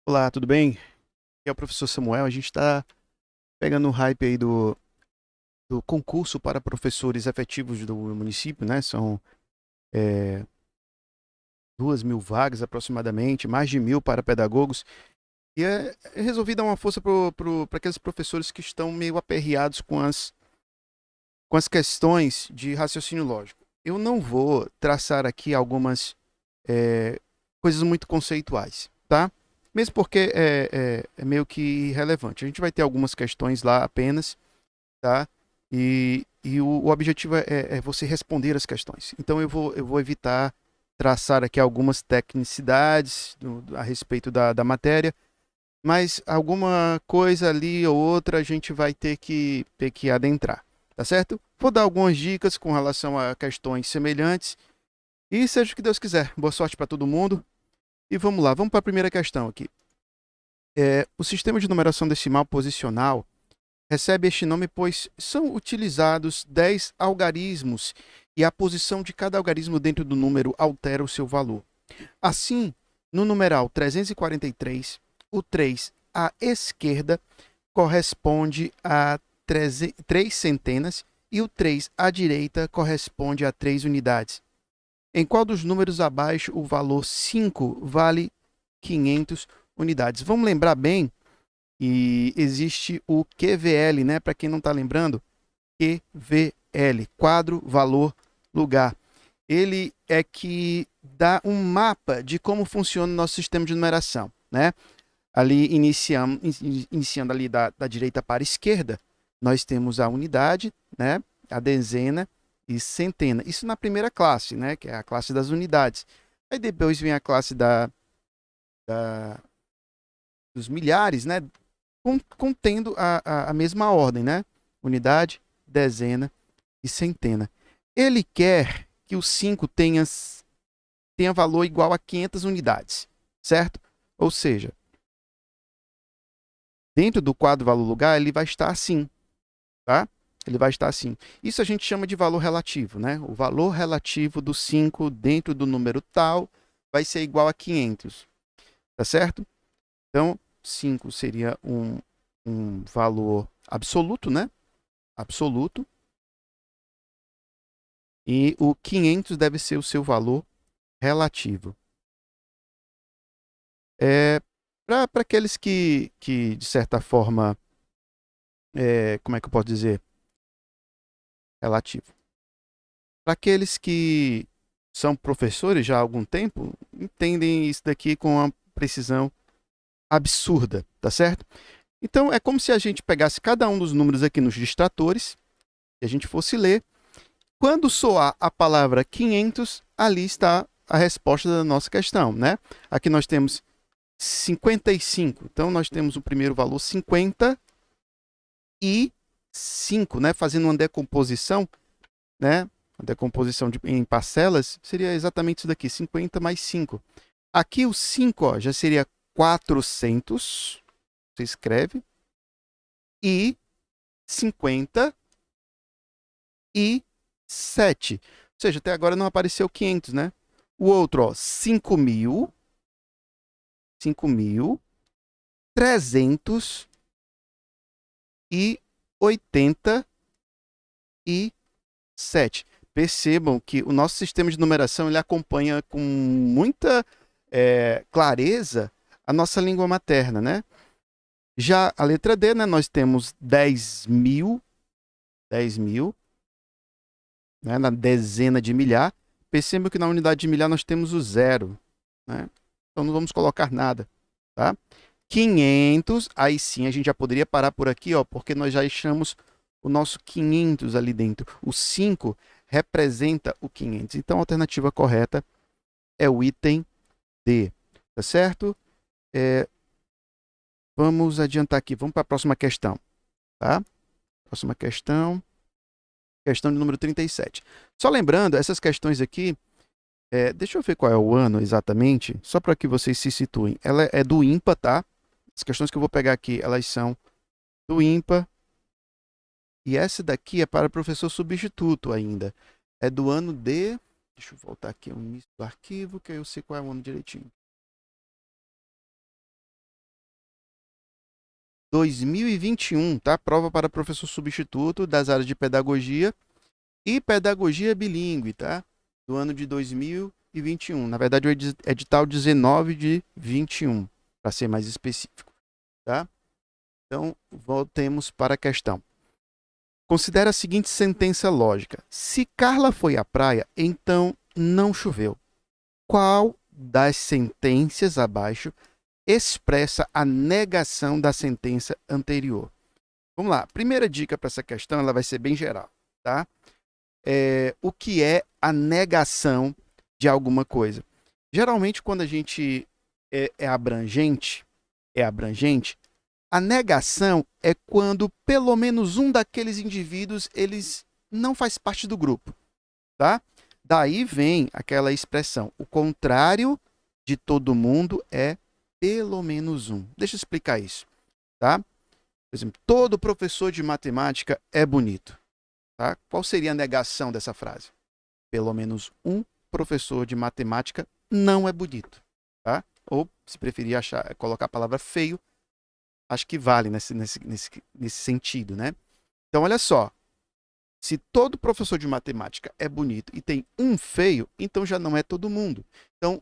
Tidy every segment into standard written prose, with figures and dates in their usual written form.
Olá, tudo bem? Aqui é o professor Samuel. A gente está pegando o hype aí do concurso para professores efetivos do município, né? São 2.000 vagas aproximadamente, mais de 1.000 para pedagogos. E resolvi dar uma força para aqueles professores que estão meio aperreados com as questões de raciocínio lógico. Eu não vou traçar aqui algumas é, coisas muito conceituais, tá? Mesmo porque é meio que irrelevante. A gente vai ter algumas questões lá apenas, tá? E o objetivo é você responder as questões. Então eu vou evitar traçar aqui algumas tecnicidades a respeito da matéria, mas alguma coisa ali ou outra a gente vai ter que adentrar, tá certo? Vou dar algumas dicas com relação a questões semelhantes e seja o que Deus quiser. Boa sorte para todo mundo. E vamos lá, vamos para a primeira questão aqui. O sistema de numeração decimal posicional recebe este nome pois são utilizados 10 algarismos e a posição de cada algarismo dentro do número altera o seu valor. Assim, no numeral 343, o 3 à esquerda corresponde a 3 centenas e o 3 à direita corresponde a 3 unidades. Em qual dos números abaixo o valor 5 vale 500 unidades? Vamos lembrar bem que existe o QVL, né? Para quem não está lembrando, QVL, quadro, valor, lugar. Ele é que dá um mapa de como funciona o nosso sistema de numeração, né? Ali iniciando ali da direita para a esquerda, nós temos a unidade, né? A dezena e centena. Isso na primeira classe, né? Que é a classe das unidades. Aí depois vem a classe da dos milhares, né? Contendo a mesma ordem, né? Unidade, dezena e centena. Ele quer que o 5 tenha valor igual a 500 unidades, certo? Ou seja, dentro do quadro valor-lugar, ele vai estar assim, tá? Ele vai estar assim. Isso a gente chama de valor relativo, né? O valor relativo do 5 dentro do número tal vai ser igual a 500, tá certo? Então, 5 seria um valor absoluto, né? Absoluto. E o 500 deve ser o seu valor relativo. Para aqueles que, de certa forma, como é que eu posso dizer? Relativo. Para aqueles que são professores já há algum tempo, entendem isso daqui com uma precisão absurda, tá certo? Então, é como se a gente pegasse cada um dos números aqui nos distratores e a gente fosse ler. Quando soar a palavra 500, ali está a resposta da nossa questão, né? Aqui nós temos 55. Então, nós temos o primeiro valor 50 e 5, né? Fazendo uma decomposição, né? A decomposição em parcelas seria exatamente isso daqui, 50 mais 5. Aqui o 5 ó, já seria 400, você escreve, e 50 e 7. Ou seja, até agora não apareceu 500, né? O outro, ó, 5.387. Percebam que o nosso sistema de numeração ele acompanha com muita clareza a nossa língua materna, né? Já a letra D, né, nós temos 10.000, né, na dezena de milhar. Percebam que na unidade de milhar nós temos o zero, né? Então não vamos colocar nada, tá? 500, aí sim a gente já poderia parar por aqui, ó, porque nós já achamos o nosso 500 ali dentro. O 5 representa o 500. Então a alternativa correta é o item D, tá certo? Vamos adiantar aqui, vamos para a próxima questão, tá? Próxima questão, questão de número 37. Só lembrando, essas questões aqui, deixa eu ver qual é o ano exatamente, só para que vocês se situem. Ela é do ímpar, tá? As questões que eu vou pegar aqui, elas são do ímpar. E essa daqui é para professor substituto ainda. É do ano de... Deixa eu voltar aqui ao início do arquivo, que aí eu sei qual é o ano direitinho. 2021, tá? Prova para professor substituto das áreas de pedagogia e pedagogia bilíngue, tá? Do ano de 2021. Na verdade, o edital 19 de 21, para ser mais específico, tá? Então, voltemos para a questão. Considere a seguinte sentença lógica. Se Carla foi à praia, então não choveu. Qual das sentenças abaixo expressa a negação da sentença anterior? Vamos lá. Primeira dica para essa questão, ela vai ser bem geral, tá? O que é a negação de alguma coisa? Geralmente, quando a gente é abrangente, a negação é quando pelo menos um daqueles indivíduos eles não faz parte do grupo, tá? Daí vem aquela expressão, o contrário de todo mundo é pelo menos um. Deixa eu explicar isso, tá? Por exemplo, todo professor de matemática é bonito, tá? Qual seria a negação dessa frase? Pelo menos um professor de matemática não é bonito, tá? Ou, se preferir colocar a palavra feio, acho que vale nesse sentido, né? Então, olha só. Se todo professor de matemática é bonito e tem um feio, então já não é todo mundo. Então,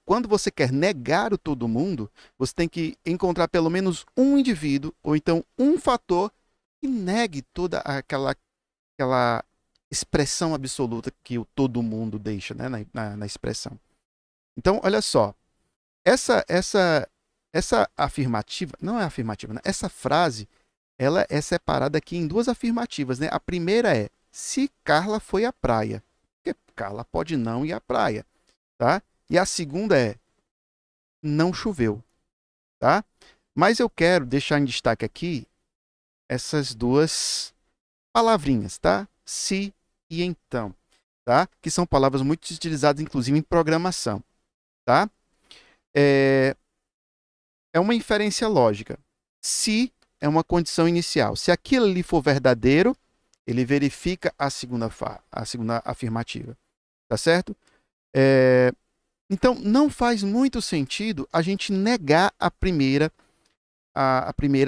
quando você quer negar o todo mundo, você tem que encontrar pelo menos um indivíduo, ou então um fator, que negue toda aquela expressão absoluta que o todo mundo deixa, né, na expressão. Então, olha só. Essa afirmativa, não é afirmativa, né? Essa frase, ela é separada aqui em duas afirmativas, né? A primeira é, se Carla foi à praia. Porque Carla pode não ir à praia, tá? E a segunda é, não choveu, tá? Mas eu quero deixar em destaque aqui essas duas palavrinhas, tá? Se e então, tá? Que são palavras muito utilizadas, inclusive, em programação, tá? É uma inferência lógica. Se é uma condição inicial. Se aquilo ali for verdadeiro, ele verifica a segunda afirmativa. Tá certo? Então, não faz muito sentido a gente negar a primeira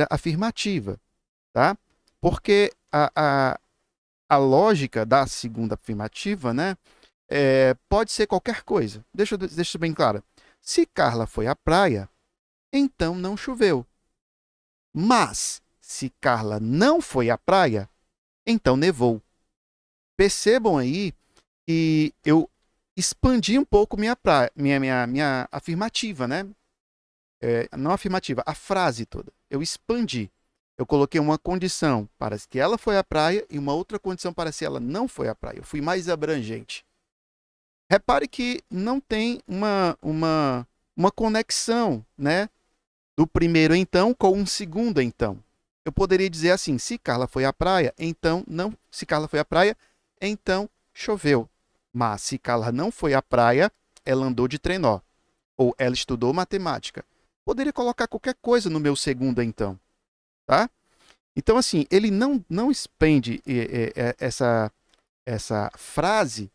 afirmativa. Tá? Porque a lógica da segunda afirmativa, né, pode ser qualquer coisa. Deixa isso bem claro. Se Carla foi à praia, então não choveu. Mas, se Carla não foi à praia, então nevou. Percebam aí que eu expandi um pouco minha afirmativa, né? Não afirmativa, a frase toda. Eu expandi. Eu coloquei uma condição para que ela foi à praia e uma outra condição para se ela não foi à praia. Eu fui mais abrangente. Repare que não tem uma conexão, né? Do primeiro então com um segundo então. Eu poderia dizer assim, se Carla foi à praia, então não. Se Carla foi à praia, então choveu. Mas se Carla não foi à praia, ela andou de trenó. Ou ela estudou matemática. Poderia colocar qualquer coisa no meu segundo então. Tá? Então, assim, ele não expande essa frase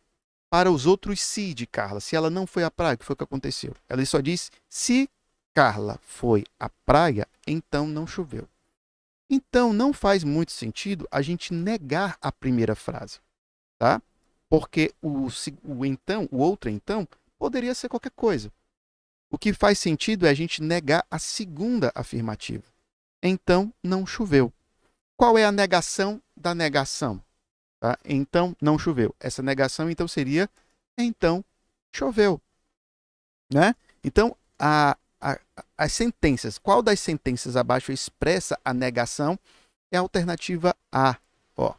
para os outros se de Carla. Se ela não foi à praia, o que foi que aconteceu? Ela só diz, se Carla foi à praia, então não choveu. Então, não faz muito sentido a gente negar a primeira frase, tá? Porque o outro então, poderia ser qualquer coisa. O que faz sentido é a gente negar a segunda afirmativa. Então, não choveu. Qual é a negação da negação? Tá? Então, não choveu. Essa negação, então, seria então, choveu. Né? Então, as sentenças, qual das sentenças abaixo expressa a negação? É a alternativa A. Ó,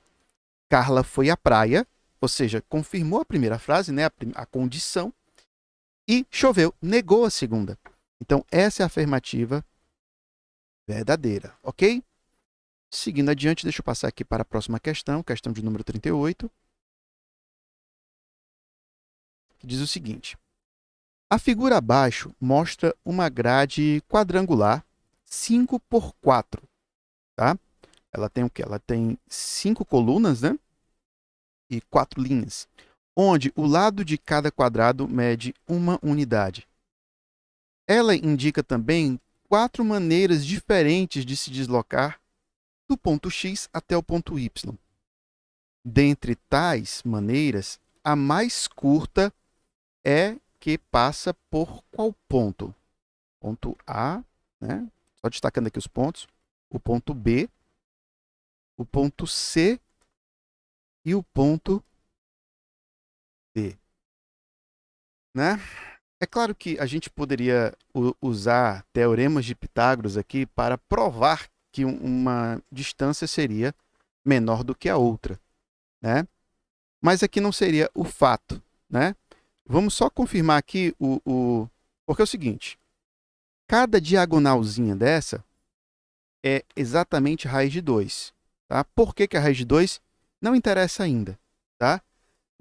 Carla foi à praia, ou seja, confirmou a primeira frase, né, a condição, e choveu, negou a segunda. Então, essa é a afirmativa verdadeira, ok? Seguindo adiante, deixa eu passar aqui para a próxima questão de número 38, que diz o seguinte. A figura abaixo mostra uma grade quadrangular 5 por 4, tá? Ela tem o quê? Ela tem 5 colunas, né? E 4 linhas, onde o lado de cada quadrado mede uma unidade. Ela indica também 4 maneiras diferentes de se deslocar do ponto X até o ponto Y. Dentre tais maneiras, a mais curta é que passa por qual ponto? Ponto A, né? Só destacando aqui os pontos. O ponto B, o ponto C e o ponto D, né? É claro que a gente poderia usar teoremas de Pitágoras aqui para provar que uma distância seria menor do que a outra, né? Mas aqui não seria o fato, né? Vamos só confirmar aqui porque é o seguinte, cada diagonalzinha dessa é exatamente raiz de 2, tá? Por que a raiz de 2? Não interessa ainda, tá?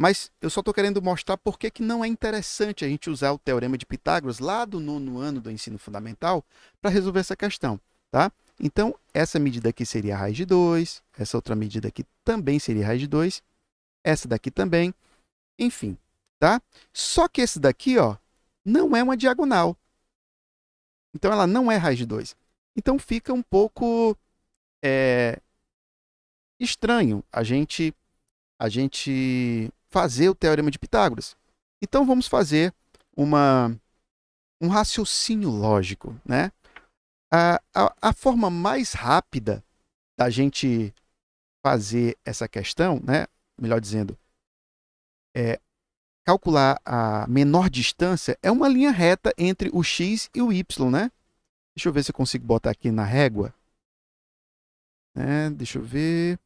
Mas eu só estou querendo mostrar por que não é interessante a gente usar o teorema de Pitágoras lá do 9º ano do ensino fundamental para resolver essa questão, tá? Então, essa medida aqui seria a raiz de 2, essa outra medida aqui também seria a raiz de 2, essa daqui também, enfim, tá? Só que esse daqui, ó, não é uma diagonal. Então, ela não é raiz de 2. Então, fica um pouco estranho a gente fazer o teorema de Pitágoras. Então, vamos fazer um raciocínio lógico, né? A forma mais rápida da gente fazer essa questão, né? Melhor dizendo, calcular a menor distância é uma linha reta entre o x e o y, né? Deixa eu ver se eu consigo botar aqui na régua. Deixa eu ver.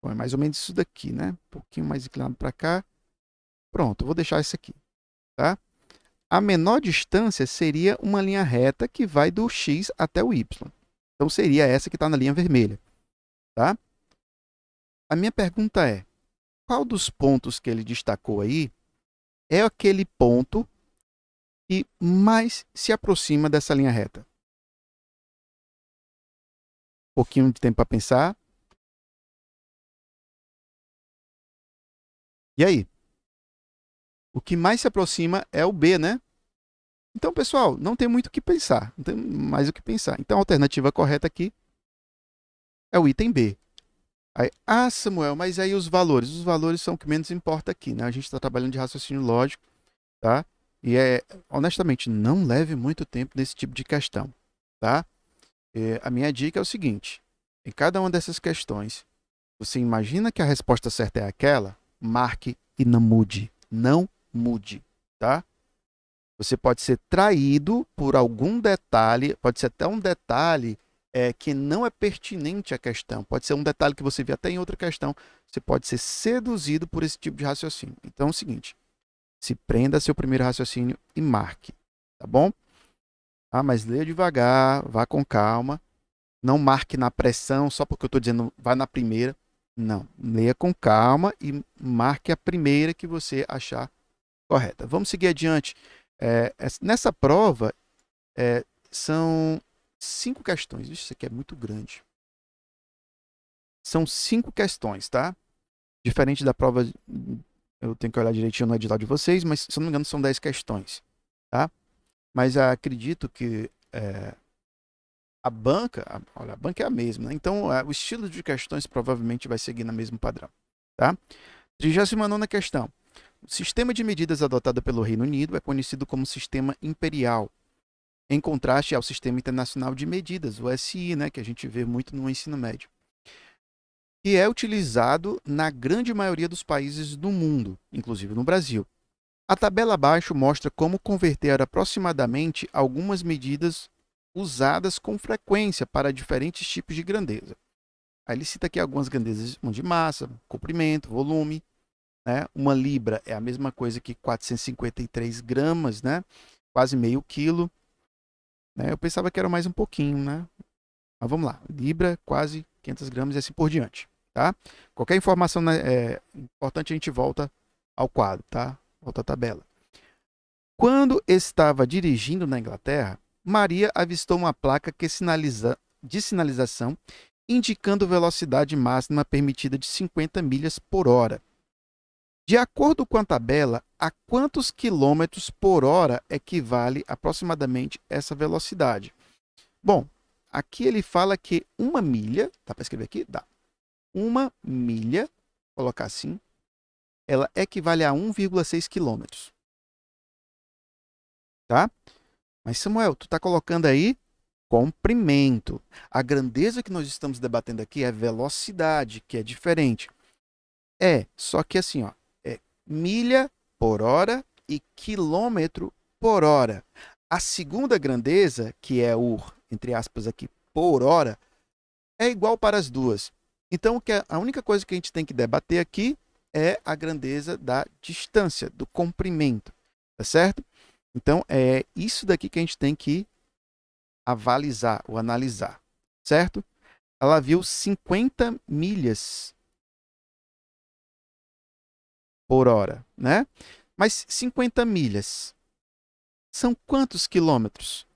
Bom, é mais ou menos isso daqui, né? Um pouquinho mais inclinado para cá. Pronto, eu vou deixar isso aqui, tá? A menor distância seria uma linha reta que vai do x até o y. Então, seria essa que está na linha vermelha, tá? A minha pergunta é, qual dos pontos que ele destacou aí é aquele ponto que mais se aproxima dessa linha reta? Um pouquinho de tempo para pensar. E aí? O que mais se aproxima é o B, né? Então, pessoal, não tem muito o que pensar. Não tem mais o que pensar. Então, a alternativa correta aqui é o item B. Aí, Samuel, mas aí os valores? Os valores são o que menos importa aqui, né? A gente está trabalhando de raciocínio lógico, tá? E honestamente, não leve muito tempo nesse tipo de questão, tá? A minha dica é o seguinte, em cada uma dessas questões, você imagina que a resposta certa é aquela, marque e não mude. Não mude, tá? Você pode ser traído por algum detalhe, pode ser até um detalhe que não é pertinente à questão, pode ser um detalhe que você vê até em outra questão, você pode ser seduzido por esse tipo de raciocínio. Então é o seguinte, se prenda a seu primeiro raciocínio e marque, tá bom? Mas leia devagar, vá com calma, não marque na pressão, só porque eu estou dizendo vá na primeira. Não, leia com calma e marque a primeira que você achar correta. Vamos seguir adiante. Nessa prova, são 5 questões. Isso aqui é muito grande. São 5 questões, tá? Diferente da prova, eu tenho que olhar direitinho no edital de vocês, mas se eu não me engano são 10 questões, tá? Mas acredito que a banca é a mesma, né? Então o estilo de questões provavelmente vai seguir no mesmo padrão, tá? 39ª questão. O sistema de medidas adotado pelo Reino Unido é conhecido como sistema imperial, em contraste ao Sistema Internacional de Medidas, o SI, né, que a gente vê muito no ensino médio, que é utilizado na grande maioria dos países do mundo, inclusive no Brasil. A tabela abaixo mostra como converter aproximadamente algumas medidas usadas com frequência para diferentes tipos de grandeza. Aí ele cita aqui algumas grandezas de massa, comprimento, volume. Né? Uma libra é a mesma coisa que 453 gramas, né? Quase meio quilo. Né? Eu pensava que era mais um pouquinho, né? Mas vamos lá. Libra, quase 500 gramas e assim por diante. Tá? Qualquer informação importante, a gente volta ao quadro, tá? Volta à tabela. Quando estava dirigindo na Inglaterra, Maria avistou uma placa de sinalização indicando velocidade máxima permitida de 50 milhas por hora. De acordo com a tabela, a quantos quilômetros por hora equivale aproximadamente essa velocidade? Bom, aqui ele fala que uma milha, dá para escrever aqui? Dá. Uma milha, vou colocar assim, ela equivale a 1,6 quilômetros. Tá? Mas, Samuel, tu está colocando aí comprimento. A grandeza que nós estamos debatendo aqui é velocidade, que é diferente. Só que assim, ó, é milha por hora e quilômetro por hora. A segunda grandeza, que é o, entre aspas aqui, por hora, é igual para as duas. Então, a única coisa que a gente tem que debater aqui é a grandeza da distância, do comprimento, tá certo? Então, é isso daqui que a gente tem que avalizar ou analisar, certo? Ela viu 50 milhas por hora, né? Mas 50 milhas são quantos quilômetros?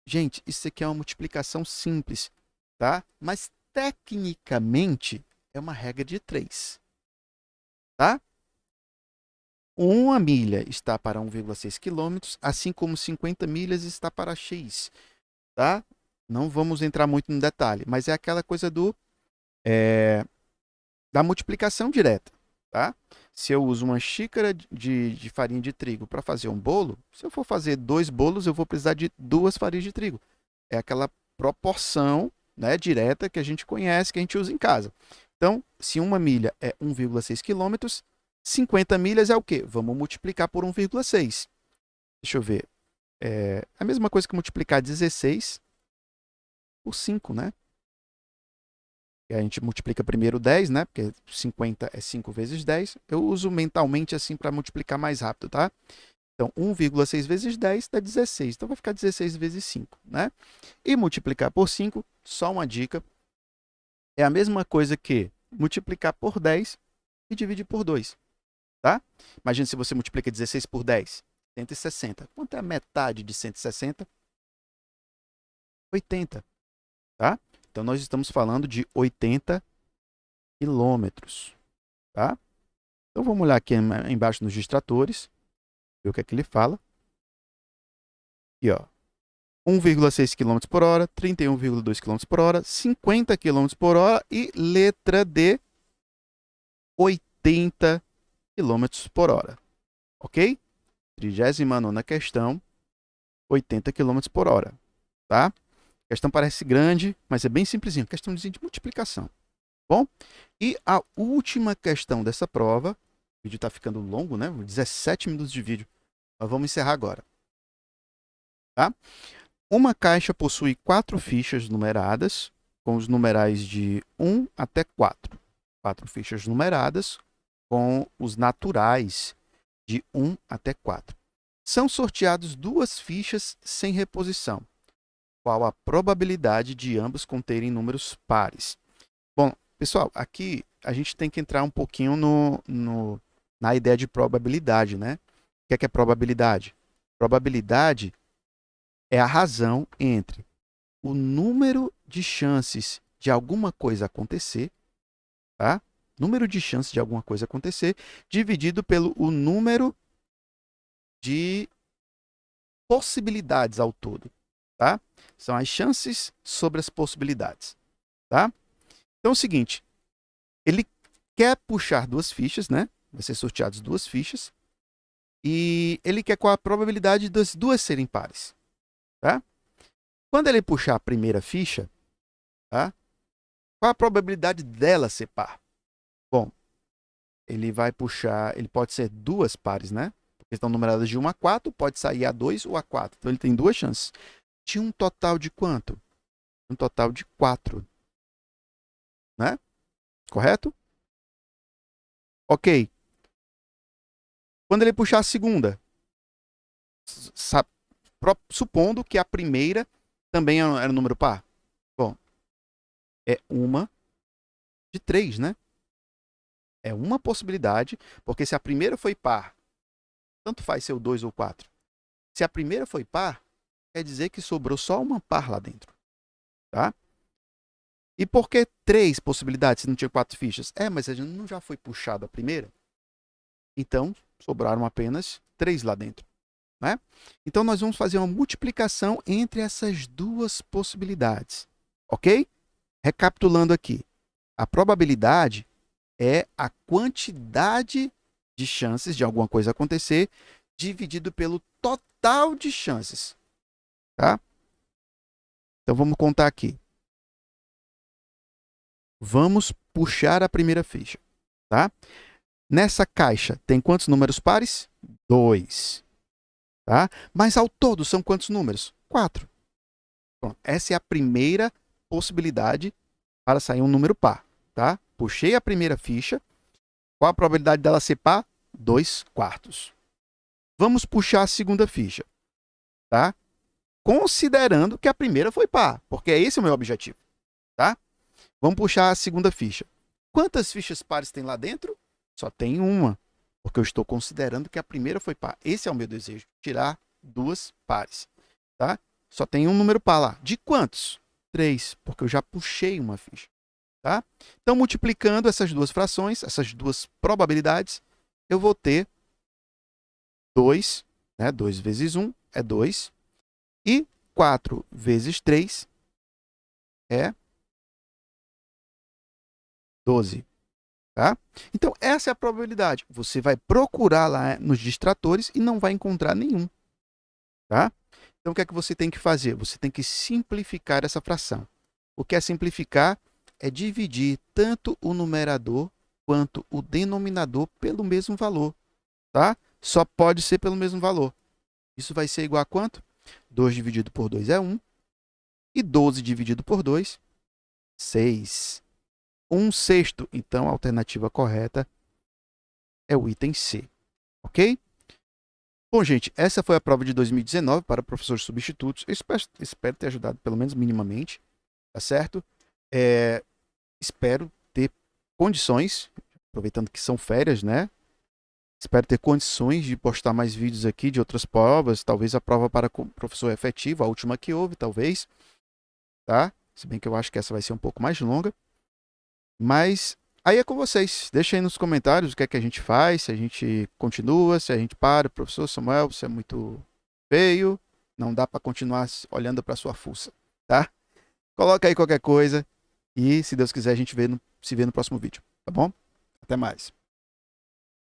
Gente, isso aqui é uma multiplicação simples, tá? Mas tecnicamente é uma regra de 3, tá? Uma milha está para 1,6 quilômetros, assim como 50 milhas está para x, tá? Não vamos entrar muito no detalhe, mas é aquela coisa da multiplicação direta, tá? Se eu uso uma xícara de farinha de trigo para fazer um bolo, se eu for fazer 2 bolos, eu vou precisar de 2 farinhas de trigo. É aquela proporção, né, direta que a gente conhece, que a gente usa em casa. Então, se uma milha é 1,6 quilômetros, 50 milhas é o quê? Vamos multiplicar por 1,6. Deixa eu ver. É a mesma coisa que multiplicar 16 por 5, né? E a gente multiplica primeiro 10, né? Porque 50 é 5 vezes 10. Eu uso mentalmente assim para multiplicar mais rápido, tá? Então, 1,6 vezes 10 dá 16. Então, vai ficar 16 vezes 5, né? E multiplicar por 5, só uma dica, é a mesma coisa que multiplicar por 10 e dividir por 2, tá? Imagina se você multiplica 16 por 10, 160. Quanto é a metade de 160? 80, tá? Então, nós estamos falando de 80 quilômetros, tá? Então, vamos olhar aqui embaixo nos distratores, ver o que é que ele fala. Aqui, ó. 1,6 km por hora, 31,2 km por hora, 50 km por hora e letra D, 80 km por hora. Ok? 39ª questão, 80 km por hora. Tá? A questão parece grande, mas é bem simplesinho. Questão de multiplicação. Bom? E a última questão dessa prova, o vídeo está ficando longo, né? 17 minutos de vídeo. Mas vamos encerrar agora. Tá? Uma caixa possui 4 fichas numeradas, com os numerais de 1 até 4. 4 fichas numeradas, com os naturais de 1 até 4. São sorteados 2 fichas sem reposição. Qual a probabilidade de ambos conterem números pares? Bom, pessoal, aqui a gente tem que entrar um pouquinho na ideia de probabilidade, né? O que é probabilidade? Probabilidade é a razão entre o número de chances de alguma coisa acontecer, tá? Número de chances de alguma coisa acontecer, dividido pelo o número de possibilidades ao todo, tá? São as chances sobre as possibilidades, tá? Então é o seguinte, ele quer puxar 2 fichas, né? Vai ser sorteados 2 fichas, e ele quer qual a probabilidade das 2 serem pares, tá? Quando ele puxar a primeira ficha, tá? Qual a probabilidade dela ser par? Bom, ele vai puxar, ele pode ser 2 pares, né? Porque estão numeradas de 1 a 4, pode sair a 2 ou a 4. Então ele tem 2 chances. De um total de quanto? Um total de 4, né? Correto? Ok. Quando ele puxar a segunda, supondo que a primeira também era um número par. Bom, é uma de 3, né? É uma possibilidade, porque se a primeira foi par, tanto faz ser o 2 ou 4. Se a primeira foi par, quer dizer que sobrou só uma par lá dentro, tá? E por que 3 possibilidades se não tinha 4 fichas? Mas a gente não já foi puxado a primeira? Então, sobraram apenas 3 lá dentro, né? Então, nós vamos fazer uma multiplicação entre essas duas possibilidades, ok? Recapitulando aqui, a probabilidade é a quantidade de chances de alguma coisa acontecer dividido pelo total de chances, tá? Então, vamos contar aqui. Vamos puxar a primeira ficha, tá? Nessa caixa tem quantos números pares? 2. Tá? Mas ao todo são quantos números? 4. Pronto. Essa é a primeira possibilidade para sair um número par. Tá? Puxei a primeira ficha. Qual a probabilidade dela ser par? 2/4. Vamos puxar a segunda ficha. Tá? Considerando que a primeira foi par, porque esse é o meu objetivo. Tá? Vamos puxar a segunda ficha. Quantas fichas pares tem lá dentro? Só tem uma, porque eu estou considerando que a primeira foi par. Esse é o meu desejo, tirar 2 pares. Tá? Só tem um número par lá. De quantos? 3, porque eu já puxei uma ficha. Tá? Então, multiplicando essas duas frações, essas duas probabilidades, eu vou ter 2, né? 2 vezes 1 é 2, e 4 vezes 3 é 12. Tá? Então, essa é a probabilidade. Você vai procurar lá nos distratores e não vai encontrar nenhum. Tá? Então, o que é que você tem que fazer? Você tem que simplificar essa fração. O que é simplificar? É dividir tanto o numerador quanto o denominador pelo mesmo valor. Tá? Só pode ser pelo mesmo valor. Isso vai ser igual a quanto? 2 dividido por 2 é 1. E 12 dividido por 2, 6. 1/6. Então, a alternativa correta é o item C. Ok? Bom, gente, essa foi a prova de 2019 para professores substitutos. Eu espero ter ajudado, pelo menos minimamente. Tá certo? Espero ter condições, aproveitando que são férias, né? Espero ter condições de postar mais vídeos aqui de outras provas. Talvez a prova para professor efetivo, a última que houve, talvez. Tá? Se bem que eu acho que essa vai ser um pouco mais longa. Mas aí é com vocês. Deixa aí nos comentários o que é que a gente faz, se a gente continua, se a gente para. Professor Samuel, você é muito feio, não dá para continuar olhando para sua fuça, tá? Coloca aí qualquer coisa e, se Deus quiser, a gente se vê no próximo vídeo, tá bom? Até mais.